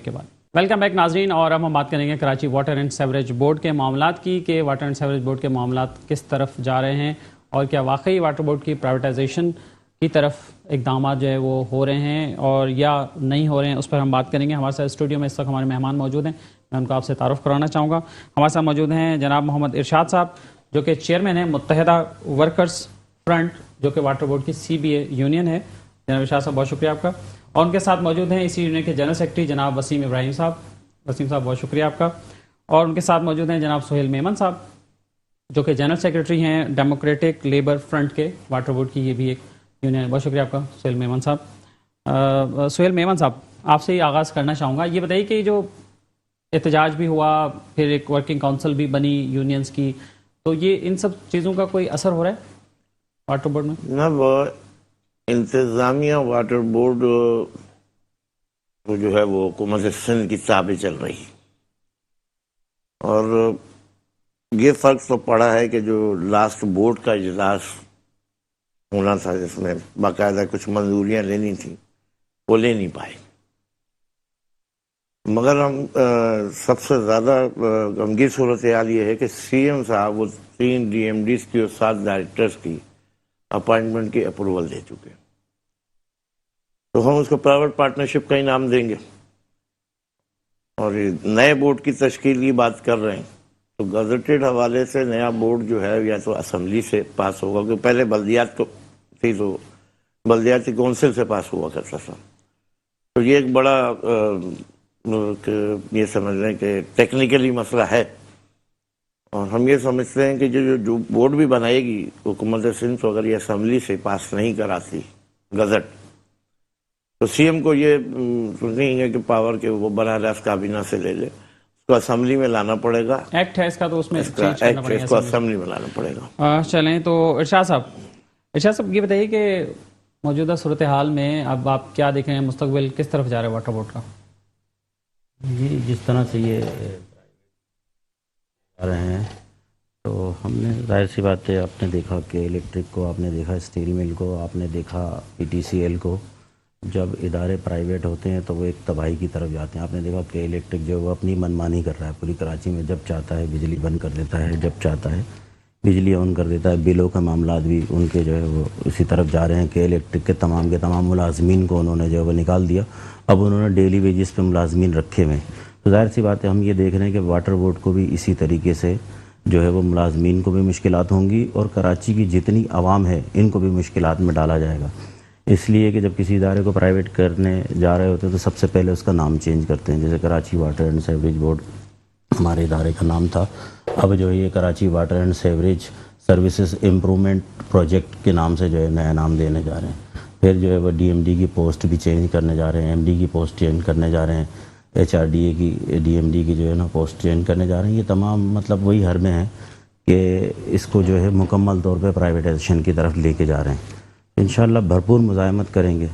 کے بعد welcome back ناظرین، اور اب ہم بات کریں گے Karachi water and sewerage board کے معاملات کی کہ واٹر اینڈ سیوریج بورڈ کے معاملات کس طرف جا رہے ہیں اور کیا واقعی واٹر بورڈ کی پرائیویٹائزیشن کی طرف اقدامات جو ہے وہ ہو رہے ہیں اور یا نہیں ہو رہے ہیں، اس پر ہم بات کریں گے۔ ہمارے ساتھ اسٹوڈیو میں اس وقت ہمارے مہمان موجود ہیں، میں ان کو آپ سے تعارف کرانا چاہوں گا۔ ہمارے ساتھ موجود ہیں جناب محمد ارشاد صاحب جو کہ چیئرمین ہیں متحدہ ورکرز فرنٹ، جو کہ واٹر بورڈ کی CBA یونین ہے۔ جناب ارشاد صاحب بہت شکریہ آپ کا۔ اور ان کے ساتھ موجود ہیں اسی یونین کے جنرل سیکرٹری جناب وسیم ابراہیم صاحب۔ وسیم صاحب بہت شکریہ آپ کا۔ اور ان کے ساتھ موجود ہیں جناب سہیل میمن صاحب جو کہ جنرل سیکرٹری ہیں ڈیموکریٹک لیبر فرنٹ کے واٹر بورڈ کی، یہ بھی ایک یونین ہے۔ بہت شکریہ آپ کا سہیل میمن صاحب۔ سہیل میمن صاحب آپ سے ہی آغاز کرنا چاہوں گا، یہ بتائیے کہ جو احتجاج بھی ہوا، پھر ایک ورکنگ کونسل بھی بنی یونینز کی، تو یہ ان سب چیزوں کا کوئی اثر ہو رہا ہے واٹر بورڈ میں؟ جناب انتظامیہ واٹر بورڈ جو ہے وہ حکومت سندھ کی تابع چل رہی، اور یہ فرق تو پڑا ہے کہ جو لاسٹ بورڈ کا اجلاس ہونا تھا جس میں باقاعدہ کچھ منظوریاں لینی تھیں وہ لے نہیں پائے، مگر ہم سب سے زیادہ غمگین صورتحال یہ ہے کہ CM صاحب وہ 3 DMDs کی اور 7 ڈائریکٹرز کی اپائنٹمنٹ کی اپروول دے چکے، تو ہم اس کو پرائیویٹ پارٹنرشپ کا ہی نام دیں گے۔ اور یہ نئے بورڈ کی تشکیل کی بات کر رہے ہیں تو گزٹڈ حوالے سے نیا بورڈ جو ہے یا تو اسمبلی سے پاس ہوگا، کیونکہ پہلے بلدیات کو تھی تو بلدیاتی کونسل سے پاس ہوا کرتا تھا، تو یہ ایک بڑا یہ سمجھ لیں کہ ٹیکنیکلی مسئلہ ہے، اور ہم یہ سمجھتے ہیں کہ جو بورڈ بھی بنائے گی حکومت سندھ تو اگر یہ اسمبلی سے پاس نہیں کراتی گزٹ، تو CM کو یہ نہیں ہے کہ پاور کے وہ براہ راست کابینہ سے لے لے، اس کو اسمبلی میں لانا پڑے گا، ایکٹ ہے اس کا، تو اس میں اس کو اسمبلی میں لانا پڑے گا۔ چلیں تو ارشاد صاحب یہ بتائیے کہ موجودہ صورتحال میں اب آپ کیا دیکھ رہے ہیں، مستقبل کس طرف جا رہا ہے واٹر بورڈ کا؟ جی جس طرح سے یہ آ رہے ہیں تو ہم نے ظاہر سی بات ہے، آپ نے دیکھا کہ الیکٹرک کو، آپ نے دیکھا اسٹیل مل کو، آپ نے دیکھا PTCL کو، جب ادارے پرائیویٹ ہوتے ہیں تو وہ ایک تباہی کی طرف جاتے ہیں۔ آپ نے دیکھا کہ الیکٹرک جو ہے وہ اپنی منمانی کر رہا ہے پوری کراچی میں، جب چاہتا ہے بجلی بند کر دیتا ہے، جب چاہتا ہے بجلی آن کر دیتا ہے۔ بلوں کا معاملات بھی ان کے جو ہے وہ اسی طرف جا رہے ہیں کہ الیکٹرک کے تمام ملازمین کو انہوں نے جو ہے وہ نکال دیا، اب انہوں نے ڈیلی ویجز پہ ملازمین رکھے ہوئے ہیں۔ تو ظاہر سی بات ہے ہم یہ دیکھ رہے ہیں کہ واٹر بورڈ کو بھی اسی طریقے سے جو ہے وہ ملازمین کو بھی مشکلات ہوں گی، اور کراچی کی جتنی عوام ہے ان کو بھی مشکلات میں ڈالا جائے گا، اس لیے کہ جب کسی ادارے کو پرائیویٹ کرنے جا رہے ہوتے ہیں تو سب سے پہلے اس کا نام چینج کرتے ہیں۔ جیسے Karachi water and sewerage board ہمارے ادارے کا نام تھا، اب جو ہے یہ Karachi water and sewerage services improvement project کے نام سے جو ہے نیا نام دینے جا رہے ہیں۔ پھر جو ہے وہ DMD کی پوسٹ بھی چینج کرنے جا رہے ہیں، MD کی پوسٹ چینج کرنے جا رہے ہیں، HRDA کی DMD کی جو ہے نا پوسٹ چینج کرنے جا رہے ہیں۔ یہ تمام مطلب وہی حربے ہیں کہ اس کو جو ہے مکمل طور پہ پرائیویٹائزیشن کی طرف لے کے جا رہے ہیں۔ انشاءاللہ بھرپور مزاحمت کریں گے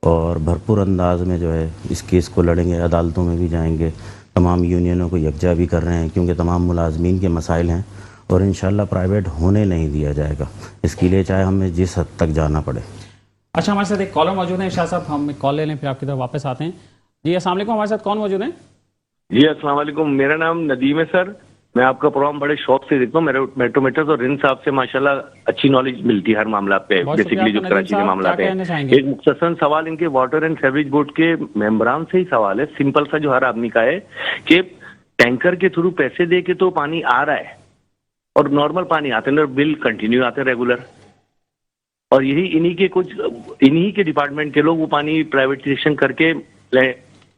اور بھرپور انداز میں جو ہے اس کیس کو لڑیں گے، عدالتوں میں بھی جائیں گے، تمام یونینوں کو یکجا بھی کر رہے ہیں کیونکہ تمام ملازمین کے مسائل ہیں، اور انشاءاللہ پرائیویٹ ہونے نہیں دیا جائے گا، اس کے لیے چاہے ہمیں جس حد تک جانا پڑے۔ اچھا، ہمارے ساتھ ایک کالر موجود ہیں شاہ صاحب، ہم ایک کال لے لیں پھر آپ کی طرف واپس آتے ہیں۔ جی السلام علیکم، ہمارے ساتھ کون موجود ہیں؟ جی السلام علیکم، میرا نام ندیم ہے سر، میں آپ کا پروگرام بڑے شوق سے دیکھتا ہوں، میرے میٹرو میٹرز اور رن صاحب سے ماشاءاللہ اچھی نالج ملتی ہے ہر معاملات پہ، بیسیکلی جو کراچی کے معاملات ہیں۔ ایک مختصر سوال ان کے واٹر اینڈ سیوریج بورڈ کے ممبران سے ہی سوال ہے، سمپل سا جو ہر آدمی کا ہے کہ ٹینکر کے تھرو پیسے دے کے تو پانی آ رہا ہے اور نارمل پانی آتے ہیں اور بل کنٹینیو آتے ہیں ریگولر، اور یہی انہی کے ڈپارٹمنٹ کے لوگ وہ پانی پرائیویٹائزیشن کر کے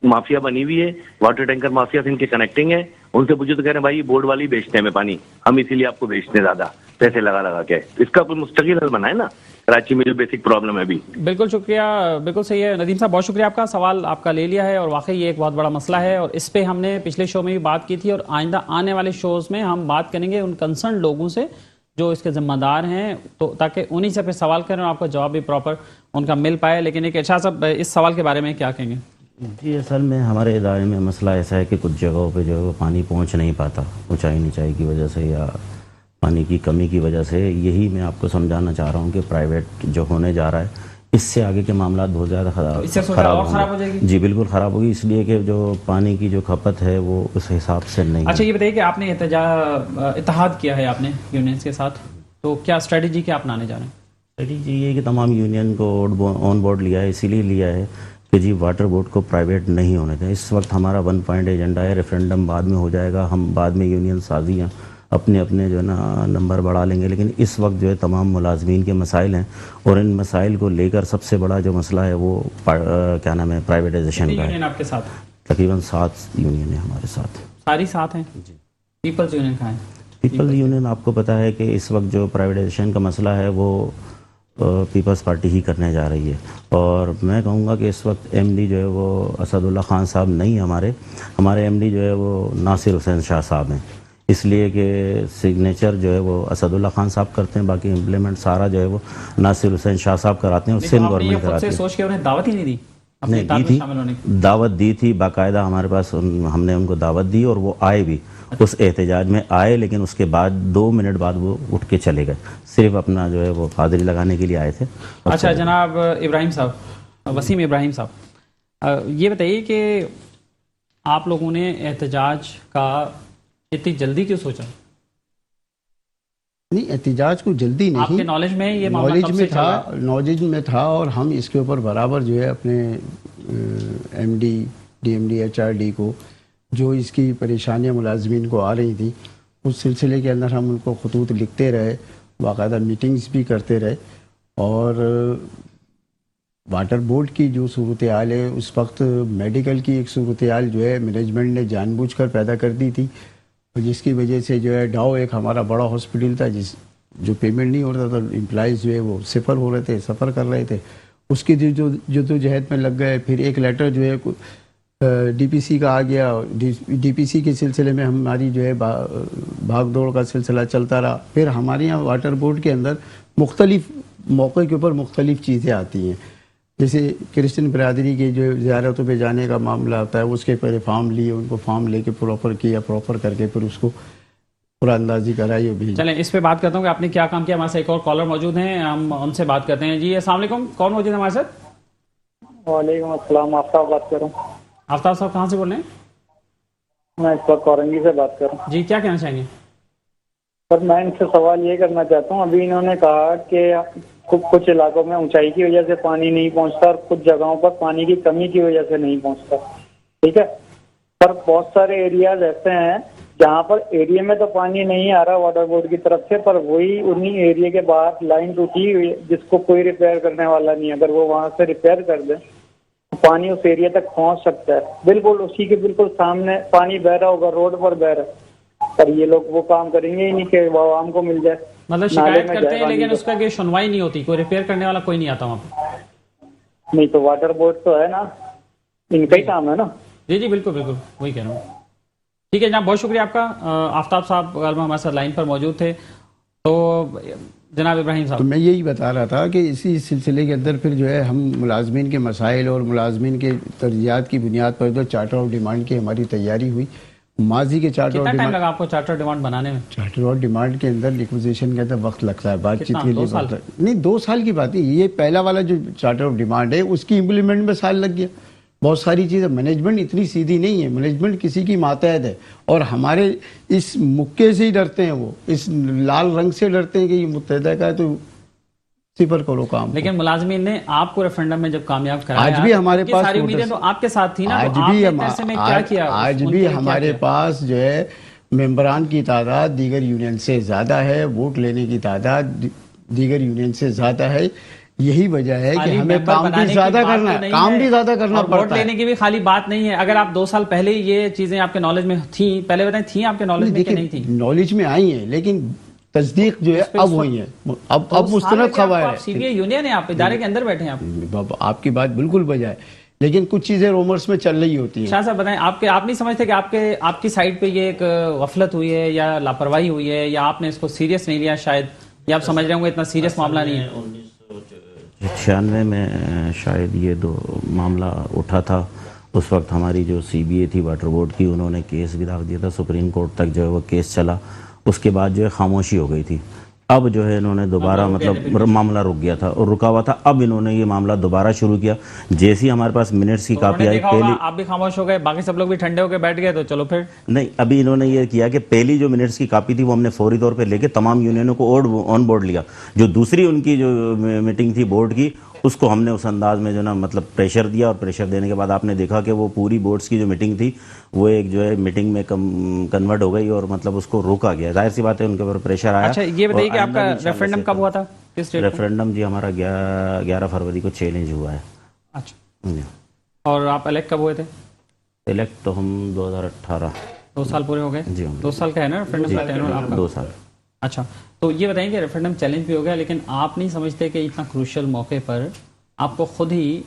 مافیا بنی ہوئی ہے، واٹر ٹینکر مافیا سے ان کے کنیکٹنگ ہے، ان سے پوچھو تو کہہ رہے ہیں بھائی بورڈ والی بیچتے ہیں ہمیں پانی، ہم اسی لیے آپ کو بیچتے ہیں زیادہ پیسے لگا کے۔ اس کا کوئی مستقل حل بنا ہے نا کراچی میں جو بیسک پرابلم ہے ابھی۔ بالکل شکریہ، بالکل صحیح ہے ندیم صاحب، بہت شکریہ، آپ کا سوال آپ کا لے لیا ہے، اور واقعی یہ ایک بہت بڑا مسئلہ ہے، اور اس پہ ہم نے پچھلے شو میں بھی بات کی تھی، اور آئندہ آنے والے شوز میں ہم بات کریں گے ان کنسرن لوگوں سے جو اس کے ذمہ دار ہیں، تو تاکہ انہی سے پھر سوال کریں اور آپ کو جواب بھی پراپر ان کا مل پائے۔ لیکن ایک ارشاد صاحب اس سوال کے بارے میں کیا کہیں گے؟ جی اصل میں ہمارے ادارے میں مسئلہ ایسا ہے کہ کچھ جگہوں پہ جو ہے وہ پانی پہنچ نہیں پاتا، اونچائی نیچائی کی وجہ سے یا پانی کی کمی کی وجہ سے۔ یہی میں آپ کو سمجھانا چاہ رہا ہوں کہ پرائیویٹ جو ہونے جا رہا ہے اس سے آگے کے معاملات بہت زیادہ اس سے خراب اور خراب ہو جائے گی؟ جی بالکل خراب ہوگی، اس لیے کہ جو پانی کی جو کھپت ہے وہ اس حساب سے نہیں اچھا یہ بتائیے کہ آپ نے اتحاد کیا ہے آپ نے یونینز کے ساتھ، تو کیا اسٹریٹجی کیا اپنانے جا رہے ہیں؟ اسٹریٹجی یہ ہے کہ تمام یونین کو آن بورڈ لیا ہے، اسی لیے لیا ہے کہ جی واٹر بورڈ کو پرائیویٹ نہیں ہونے دیں۔ اس وقت ہمارا 1 پوائنٹ ایجنڈا ہے، ریفرینڈم بعد میں ہو جائے گا، ہم بعد میں یونین سازیاں اپنے اپنے جو ہے نا نمبر بڑھا لیں گے، لیکن اس وقت جو ہے تمام ملازمین کے مسائل ہیں، اور ان مسائل کو لے کر سب سے بڑا جو مسئلہ ہے وہ کیا نام ہے پرائیویٹائزیشن کا ہے۔ یونین آپ کے ساتھ تقریباً 7 یونین ہیں ہمارے ساتھ، ساری ساتھ ہیں؟ جی پیپلز یونین کہاں ہے؟ پیپلز یونین آپ کو پتہ ہے کہ اس وقت جو پرائیویٹائزیشن کا مسئلہ ہے وہ پیپلز پارٹی ہی کرنے جا رہی ہے، اور میں کہوں گا کہ اس وقت ایم ڈی جو ہے وہ اسد اللہ خان صاحب نہیں، ہمارے ایم ڈی جو ہے وہ ناصر حسین شاہ صاحب ہیں، اس لیے کہ سگنیچر جو ہے وہ اسد اللہ خان صاحب کرتے ہیں، باقی امپلیمنٹ سارا جو ہے وہ ناصر حسین شاہ صاحب کراتے ہیں، اور سندھ گورنمنٹ کراتی ہے۔ سوچ کے انہیں دعوت ہی نہیں دی؟ نہیں دی تھی، دعوت دی تھی باقاعدہ، ہمارے پاس ہم نے ان کو دعوت دی اور وہ آئے بھی، اس احتجاج میں آئے، لیکن اس کے بعد 2 منٹ بعد وہ اٹھ کے چلے گئے، صرف اپنا جو ہے وہ حاضری لگانے کے لیے آئے تھے۔ اچھا جناب ابراہیم صاحب، وسیم ابراہیم صاحب، یہ بتائیے کہ آپ لوگوں نے احتجاج کا اتنی جلدی کیوں سوچا؟ نہیں احتجاج کو جلدی نہیں، آپ کے نالج میں یہ معاملہ کب سے چل رہا ہے؟ نالج میں تھا، اور ہم اس کے اوپر برابر جو ہے اپنے M D, D M D, H R D کو جو اس کی پریشانیاں ملازمین کو آ رہی تھیں، اس سلسلے کے اندر ہم ان کو خطوط لکھتے رہے، باقاعدہ میٹنگز بھی کرتے رہے، اور واٹر بورڈ کی جو صورتحال ہے اس وقت میڈیکل کی ایک صورتحال جو ہے مینجمنٹ نے جان بوجھ کر پیدا کر دی تھی، جس کی وجہ سے جو ہے ڈاؤ ایک ہمارا بڑا ہاسپٹل تھا، جو پیمنٹ نہیں ہوتا تھا، امپلائیز جو ہے وہ سفر ہو رہے تھے، سفر کر رہے تھے، اس کی جو جدوجہد میں لگ گئے۔ پھر ایک لیٹر جو ہے ڈی پی سی کا آ گیا، ڈی پی سی کے سلسلے میں ہماری جو ہے بھاگ دوڑ کا سلسلہ چلتا رہا۔ پھر ہمارے یہاں واٹر بورڈ کے اندر مختلف موقع کے اوپر مختلف چیزیں آتی ہیں، جیسے کرسچن برادری کے جو زیارتوں پہ جانے کا معاملہ آتا ہے، اس کے پہلے فارم لیے، ان کو فارم لے کے پراپر کیا، پراپر کر کے پھر اس کو پورا اندازی کرائی اور بھیجی۔ چلیں اس پہ بات کرتا ہوں کہ آپ نے کیا کام کیا۔ ہمارے ساتھ ایک اور کالر موجود ہیں، ہم ان سے بات کرتے ہیں۔ جی السلام علیکم، کون موجود ہے ہمارے ساتھ؟ وعلیکم السلام، آفتاب بات کر رہا ہوں۔ آفتاب صاحب کہاں سے بول رہے ہیں؟ میں اس وقت اورنگی سے بات کر رہا ہوں۔ جی کیا کہنا چاہیں گے؟ سر میں ان سے سوال یہ کرنا چاہتا ہوں، ابھی انہوں نے کہا کہ کچھ علاقوں میں اونچائی کی وجہ سے پانی نہیں پہنچتا اور کچھ جگہوں پر پانی کی کمی کی وجہ سے نہیں پہنچتا، ٹھیک ہے، پر بہت سارے ایریاز ایسے ہیں جہاں پر ایریا میں تو پانی نہیں آ رہا واٹر بورڈ کی طرف سے، پر وہی انہی ایریا کے باہر لائن ٹوٹی ہوئی جس کو کوئی ریپیئر کرنے والا نہیں ہے، اگر وہ وہاں سے ریپیئر کر دیں تو پانی اس ایریا تک پہنچ سکتا ہے، بالکل اسی کے بالکل سامنے پانی بہ رہا ہوگا، روڈ پر بہ رہا ہے، پر یہ لوگ وہ کام کریں گے ہی نہیں کہ وہ عوام کو مل جائے۔ مطلب شکایت کرتے ہیں لیکن اس کا کوئی سنوائی نہیں ہوتی، کوئی ریپیئر کرنے والا کوئی نہیں آتا وہاں پہ؟ نہیں تو واٹر بورڈ تو ہے نا، ان کا ہی کام ہے نا۔ جی جی بالکل بالکل وہی کہہ رہا ہوں۔ ٹھیک ہے جناب، بہت شکریہ آپ کا۔ آفتاب صاحب غالباً ہمارے ساتھ لائن پر موجود تھے، تو جناب ابراہیم صاحب۔ تو میں یہی بتا رہا تھا کہ اسی سلسلے کے اندر پھر جو ہے ہم ملازمین کے مسائل اور ملازمین کے ترجیحات کی بنیاد پر جو چارٹر آف ڈیمانڈ کی ہماری تیاری ہوئی، ماضی کے چارٹر آف کتنا ٹائم ڈیمانڈ، لگا آپ کو چارٹر ڈیمانڈ بنانے میں؟ چارٹر آف ڈیمانڈ کے اندر ریکوزیشن کے اندر وقت لگتا ہے، بات چیت کتنا؟ کے لیے 2 سال؟ نہیں 2 سال کی بات ہے، یہ پہلا والا جو چارٹر آف ڈیمانڈ ہے اس کی امپلیمنٹ میں سال لگ گیا۔ بہت ساری چیزیں، مینجمنٹ اتنی سیدھی نہیں ہے، مینجمنٹ کسی کی ماتحت ہے، اور ہمارے اس مکے سے ہی ڈرتے ہیں، وہ اس لال رنگ سے ڈرتے ہیں کہ یہ متحدہ کا ہے تو صفر کرو کام۔ لیکن ملازمین نے آپ کو ریفرنڈم میں جب کامیاب کرایا، آج بھی ہمارے پاس ساری امیدیں تو آپ کے ساتھ تھی نا، آج بھی ہمارے پاس جو ہے ممبران کی تعداد دیگر یونین سے زیادہ ہے، ووٹ لینے کی تعداد دیگر یونین سے زیادہ ہے، یہی وجہ ہے کہ ہمیں کام بھی زیادہ کرنا پڑتا ہے۔ ووٹ لینے کی بھی خالی بات نہیں ہے، اگر آپ 2 سال پہلے یہ چیزیں آپ کے نالج میں تھیں، پہلے بتائیں تھیں آپ کے نالج میں کہ نہیں تھیں؟ نالج میں آئی ہیں لیکن تصدیق جو ہے اب ہوئی ہے، اب مستند خبر ہے۔ سی بی آئی یونین ہے، آپ ادارے کے اندر بیٹھے ہیں آپ کی بات بالکل بجا ہے، لیکن کچھ چیزیں رومرز میں چل رہی ہوتی ہیں۔ شاہ صاحب بتائیں، آپ نہیں سمجھتے کہ آپ کی سائڈ پہ یہ ایک غفلت ہوئی ہے یا لاپرواہی ہوئی ہے، یا آپ نے اس کو سیریس نہیں لیا شاید، یا آپ سمجھ رہے ہوں گے اتنا سیریس معاملہ نہیں ہے؟ 1996 میں شاید یہ معاملہ اٹھا تھا، اس وقت ہماری جو سی بی اے تھی واٹر بورڈ کی، انہوں نے کیس بھی داخل دیا تھا، سپریم کورٹ تک جو ہے وہ کیس چلا، اس کے بعد جو ہے خاموشی ہو گئی تھی، اب جو ہے انہوں نے دوبارہ مطلب معاملہ رک گیا تھا اور رکا ہوا تھا، اب انہوں نے یہ معاملہ دوبارہ شروع کیا. جیسے ہی ہمارے پاس منٹس کی کاپی آئی، پہلی آپ بھی خاموش ہو گئے، باقی سب لوگ بھی ٹھنڈے ہو کے بیٹھ گئے، تو چلو پھر نہیں، ابھی انہوں نے یہ کیا کہ پہلی جو منٹس کی کاپی تھی وہ ہم نے فوری طور پہ لے کے تمام یونینوں کو آن بورڈ لیا. جو دوسری ان کی جو میٹنگ تھی بورڈ کی، اس کو ہم نے اس انداز میں جو نا مطلب پریشر دیا، اور پریشر دینے کے بعد آپ نے دیکھا کہ وہ پوری بورڈز کی جو میٹنگ تھی وہ ایک جو ہے میٹنگ میں کنورٹ ہو گئی، اور مطلب اس کو روکا گیا. ظاہر سی بات ہے ان کے اوپر پریشر آیا. اچھا یہ بتائیے کہ آپ کا ریفرینڈم کب ہوا تھا؟ ریفرینڈم جی ہمارا 11 فروری کو چیلنج ہوا ہے. اچھا، اور آپ الیکٹ کب ہوئے تھے؟ الیکٹ تو ہم 2018. 2 سال پورے ہو گئے؟ جی 2 سال کا ہے نا ریفرینڈم آپ کا؟ 2 سال. اچھا، تو یہ بتائیں کہ ریفرینڈم چیلنج بھی ہو گیا، لیکن آپ نہیں سمجھتے کہ اتنا کروشل موقع پر آپ کو خود ہی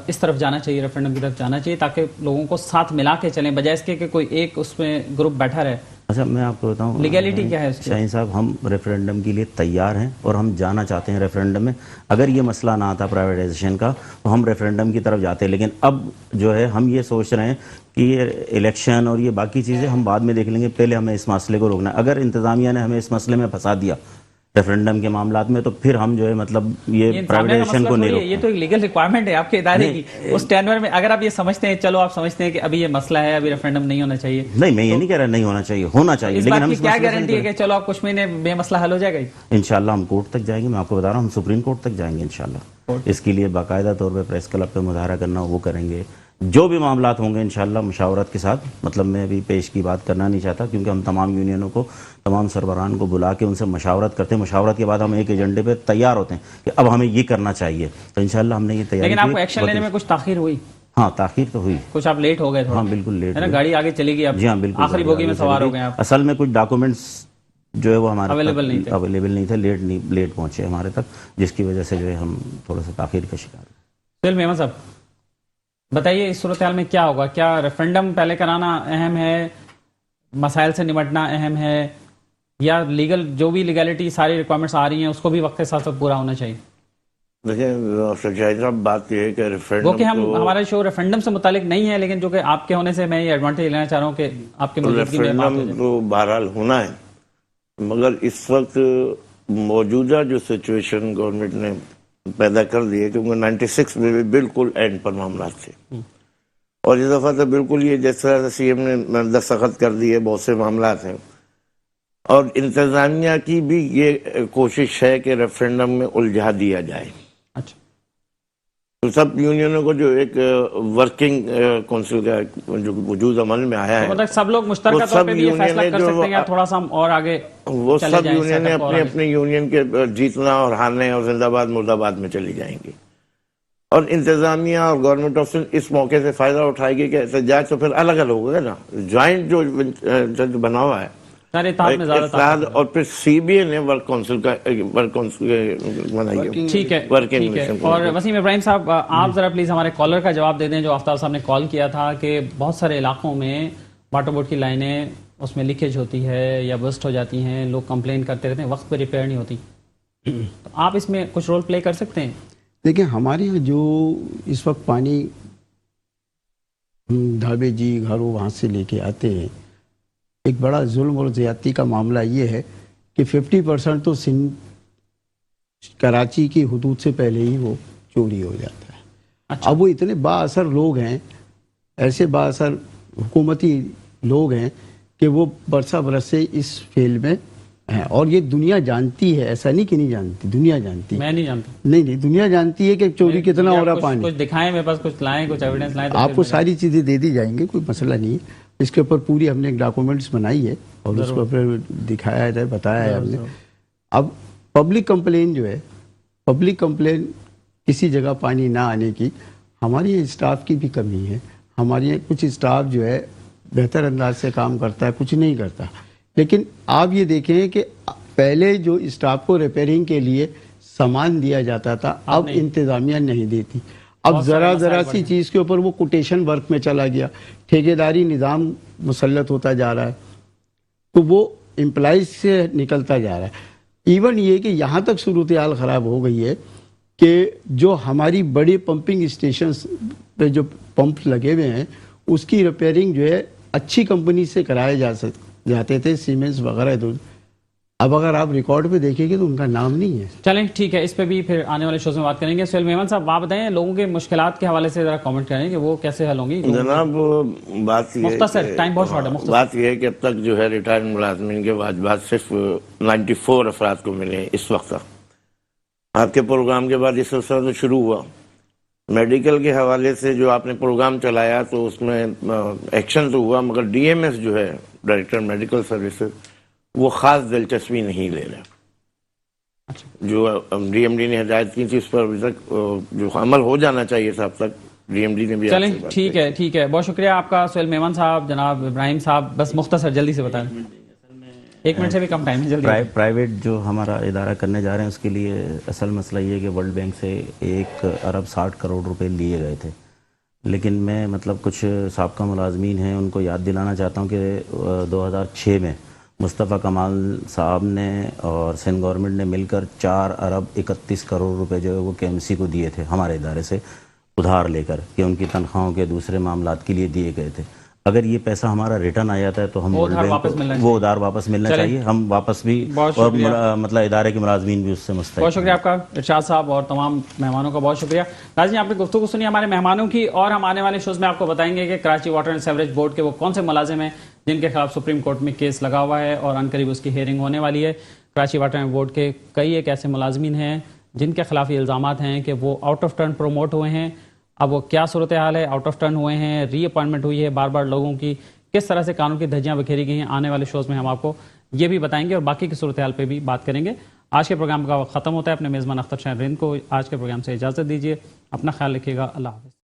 اس طرف جانا چاہیے، ریفرینڈم کی طرف جانا چاہیے، تاکہ لوگوں کو ساتھ ملا کے چلیں، بجائے اس کے کہ کوئی ایک اس میں گروپ بیٹھا رہے؟ اچھا میں آپ کو بتاؤں لیگیلٹی کیا ہے اس کی؟ شاہین صاحب، ہم ریفرینڈم کے لیے تیار ہیں اور ہم جانا چاہتے ہیں ریفرینڈم میں. اگر یہ مسئلہ نہ آتا پرائیویٹائزیشن کا تو ہم ریفرینڈم کی طرف جاتے، لیکن اب جو ہے ہم یہ سوچ رہے ہیں کہ یہ الیکشن اور یہ باقی چیزیں ہم بعد میں دیکھ لیں گے، پہلے ہمیں اس مسئلے کو روکنا ہے. اگر انتظامیہ نے ہمیں اس مسئلے میں پھنسا دیا ریفرینڈم کے معاملات میں، تو پھر ہم جو ہے مطلب یہ پرائیویٹائزیشن کو نہیں روکتے. یہ تو ایک لیگل ریکوائرمنٹ ہے آپ کے ادارے کی. اس ٹینور میں اگر آپ یہ سمجھتے ہیں، چلو آپ سمجھتے ہیں کہ ابھی یہ مسئلہ ہے، ابھی ریفرینڈم نہیں ہونا چاہیے. نہیں، میں یہ نہیں کہہ رہا نہیں ہونا چاہیے، ہونا چاہیے، اس لیکن بات ہم کی کیا گارنٹی ہے کہ چلو آپ کچھ مہینے بے مسئلہ حل ہو جائے گا؟ انشاءاللہ ہم کورٹ تک جائیں گے. میں آپ کو بتا رہا ہوں، ہم سپریم کورٹ تک جائیں گے انشاءاللہ. اس کے لیے باقاعدہ طور پہ پریس کلب پہ مظاہرہ کرنا وہ کریں گے. جو بھی معاملات ہوں گے انشاءاللہ مشاورت کے ساتھ. مطلب میں ابھی پیش کی بات کرنا نہیں چاہتا، کیونکہ ہم تمام یونینوں کو، تمام سربراہان کو بلا کے ان سے مشاورت کرتے ہیں. مشاورت کے بعد ہم ایک ایجنڈے پہ تیار ہوتے ہیں کہ اب ہمیں یہ کرنا چاہیے. تو انشاءاللہ ہم نے یہ تیاری کی. لیکن آپ کو ایکشن لینے میں کچھ تاخیر ہوئی؟ ہاں تاخیر تو ہوئی، کچھ آپ لیٹ ہو گئے تھوڑا. ہاں بالکل لیٹ ہے نا، گاڑی آگے چلی گئی، جی ہاں بالکل آخری بوگی میں سوار ہو گئے آپ. اصل میں کچھ ڈاکومنٹس جو ہے وہ ہمارے اویلیبل نہیں تھے، لیٹ پہنچے ہمارے تک، جس کی وجہ سے جو ہے ہم تھوڑا سا تاخیر کا شکار ہیں. سہیل میمن صاحب بتائیے، اس صورتحال میں کیا ہوگا؟ کیا ریفرینڈم پہلے کرانا اہم ہے، مسائل سے نمٹنا اہم ہے، یا لیگل جو بھی لیگلٹی ساری ریکوائرمنٹس آ رہی ہیں اس کو بھی وقت کے ساتھ ساتھ پورا ہونا چاہیے؟ دیکھیں شاہین صاحب، بات یہ ہے کہ وہ ریفرینڈم کہ ہمارا شو ریفرینڈم سے متعلق نہیں ہے، لیکن جو کہ آپ کے ہونے سے میں یہ ایڈوانٹیج لینا چاہ رہا ہوں کہ آپ کے موجودگی میں بات ہو جائے. تو بہرحال ہونا ہے، مگر اس وقت موجودہ جو سچویشن گورنمنٹ نے پیدا کر دی ہے، کیونکہ 96 میں بھی بالکل اینڈ پر معاملات تھے، اور اس دفعہ تو بالکل یہ جس طرح سی ایم نے دستخط کر دی ہے، بہت سے معاملات ہیں، اور انتظامیہ کی بھی یہ کوشش ہے کہ ریفرینڈم میں الجھا دیا جائے. اچھا، تو سب یونینوں کو جو ایک ورکنگ کونسل کا جو وجود عمل میں آیا ہے، مطلب سب لوگ مشترکہ طور پہ بھی یہ فیصلہ کر سکتے ہیں یا تھوڑا سا ہم اور آگے وہ سب یونینیں اپنے اپنے یونین کے جیتنا اور ہارنے اور زندہ باد مرد آباد میں چلی جائیں گی، اور انتظامیہ اور گورنمنٹ آف سندھ اس موقع سے فائدہ اٹھائے گی کہ احتجاج تو پھر الگ الگ ہوگا نا. جوائنٹ جو بنا ہوا ہے اتحاد، اور پھر سی بی اے نے ورک کونسل کا بنائی. ٹھیک ہے. اور وسیم ابراہیم صاحب، آپ ذرا پلیز ہمارے کالر کا جواب دے دیں جو آفتاب صاحب نے کال کیا تھا کہ بہت سارے علاقوں میں واٹر بورڈ کی لائنیں اس میں لیکیج ہوتی ہے یا برسٹ ہو جاتی ہیں، لوگ کمپلین کرتے رہتے ہیں، وقت پہ ریپیئر نہیں ہوتی. تو آپ اس میں کچھ رول پلے کر سکتے ہیں؟ دیکھیں، ہمارے یہاں جو اس وقت پانی ڈھابے جی گھروں وہاں سے لے کے آتے ہیں، ایک بڑا ظلم اور زیادتی کا معاملہ یہ ہے کہ 50% تو سندھ کراچی کی حدود سے پہلے ہی وہ چوری ہو جاتا ہے. اچھا. اب وہ اتنے با اثر لوگ ہیں، ایسے با اثر حکومتی لوگ ہیں کہ وہ برسہ برس سے اس فیل میں ہیں، اور یہ دنیا جانتی ہے، ایسا نہیں کہ نہیں جانتی، دنیا جانتی. میں نہیں جانتا. نہیں، دنیا جانتی ہے کہ چوری کتنا ہو رہا. پانی کچھ دکھائیں میرے پاس، کچھ لائیں، کچھ ایویڈنس لائیں. آپ کو ساری چیزیں دے دی جائیں گے، کوئی مسئلہ نہیں ہے. اس کے اوپر پوری ہم نے ایک ڈاکومنٹس بنائی ہے اور اس کو اوپر دکھایا ہے، بتایا ہے ہم نے. اب پبلک کمپلین جو ہے، پبلک کمپلین کسی جگہ پانی نہ آنے کی، ہماری یہ اسٹاف کی بھی کمی ہے. ہماری یہ کچھ اسٹاف جو ہے بہتر انداز سے کام کرتا ہے، کچھ نہیں کرتا. لیکن آپ یہ دیکھیں کہ پہلے جو اسٹاف کو ریپیئرنگ کے لیے سامان دیا جاتا تھا، اب انتظامیہ نہیں دیتی. اب ذرا سی چیز کے اوپر وہ کوٹیشن ورک میں چلا گیا، ٹھیکیداری نظام مسلط ہوتا جا رہا ہے، تو وہ امپلائیز سے نکلتا جا رہا ہے. ایون یہ کہ یہاں تک صورتحال خراب ہو گئی ہے کہ جو ہماری بڑی پمپنگ اسٹیشنز پہ جو پمپ لگے ہوئے ہیں، اس کی ریپیئرنگ جو ہے اچھی کمپنی سے کرائے جاتے تھے، سیمنز وغیرہ. اب اگر آپ ریکارڈ پہ دیکھیں گے تو ان کا نام نہیں ہے. چلیں ٹھیک ہے، اس پہ بھی پھر آنے والے شوز میں بات کریں گے. سہیل میمن صاحب آپ بتائیں لوگوں کے مشکلات کے حوالے سے ذرا کامنٹ کریں کہ وہ کیسے حل ہوں گی. جناب بات یہ مختصر ٹائم بہت شارٹ ہے، مختصر. بات یہ ہے کہ اب تک جو ہے ریٹائرڈ ملازمین کے واجبات صرف 94 افراد کو ملے ہیں اس وقت. آپ کے پروگرام کے بعد یہ سلسلہ تو شروع ہوا. میڈیکل کے حوالے سے جو آپ نے پروگرام چلایا تو اس میں ایکشن تو ہوا، مگر ڈی ایم ایس جو ہے ڈائریکٹر میڈیکل سروسز وہ خاص دلچسپی نہیں لے رہے. جو ڈی ایم ڈی نے ہدایت کی تھی اس پر ابھی تک جو عمل ہو جانا چاہیے تھا اب تک ڈی ایم ڈی نے بھی. چلیں ٹھیک ہے ٹھیک ہے، بہت شکریہ آپ کا سہیل میمن صاحب. جناب ابراہیم صاحب بس مختصر جلدی سے بتائیں، 1 منٹ سے بھی کم ٹائم ہے، جلدی. پرائیویٹ جو ہمارا ادارہ کرنے جا رہے ہیں اس کے لیے اصل مسئلہ یہ ہے کہ ورلڈ بینک سے 1 ارب 60 کروڑ روپے لیے گئے تھے. لیکن میں مطلب کچھ سابقہ ملازمین ہیں ان کو یاد دلانا چاہتا ہوں کہ 2006 میں مصطفیٰ کمال صاحب نے اور سندھ گورنمنٹ نے مل کر 4 ارب 31 کروڑ روپے جو ہے وہ کے ایم سی کو دیے تھے ہمارے ادارے سے ادھار لے کر کہ ان کی تنخواہوں کے دوسرے معاملات کے لیے دیے گئے تھے. اگر یہ پیسہ ہمارا ریٹرن آ جاتا ہے تو ہم وہ ادھار واپس ملنا چاہیے، ہم واپس بھی اور مطلب ادارے کے ملازمین بھی اس سے مستفید. بہت شکریہ آپ کا ارشاد صاحب اور تمام مہمانوں کا بہت شکریہ. ناظرین آپ نے گفتگو سنی ہمارے مہمانوں کی، اور ہم آنے والے شوز میں آپ کو بتائیں گے کہ Karachi water and sewerage board کے وہ کون سے ملازم ہیں جن کے خلاف سپریم کورٹ میں کیس لگا ہوا ہے اور عنقریب اس کی ہیئرنگ ہونے والی ہے. کراچی واٹر اینڈ بورڈ کے کئی ایک ایسے ملازمین ہیں جن کے خلاف یہ الزامات ہیں کہ وہ آؤٹ آف ٹرن پروموٹ ہوئے ہیں. اب وہ کیا صورتحال ہے، آؤٹ آف ٹرن ہوئے ہیں، ری اپوائنٹمنٹ ہوئی ہے بار بار لوگوں کی، کس طرح سے قانون کی دھجیاں بکھیری گئی ہیں، آنے والے شوز میں ہم آپ کو یہ بھی بتائیں گے اور باقی کی صورتحال پہ بھی بات کریں گے. آج کے پروگرام کا وقت ختم ہوتا ہے. اپنے میزبان اختر شاہ رند کو آج کے پروگرام سے اجازت دیجیے. اپنا خیال رکھیے گا. اللہ حافظ.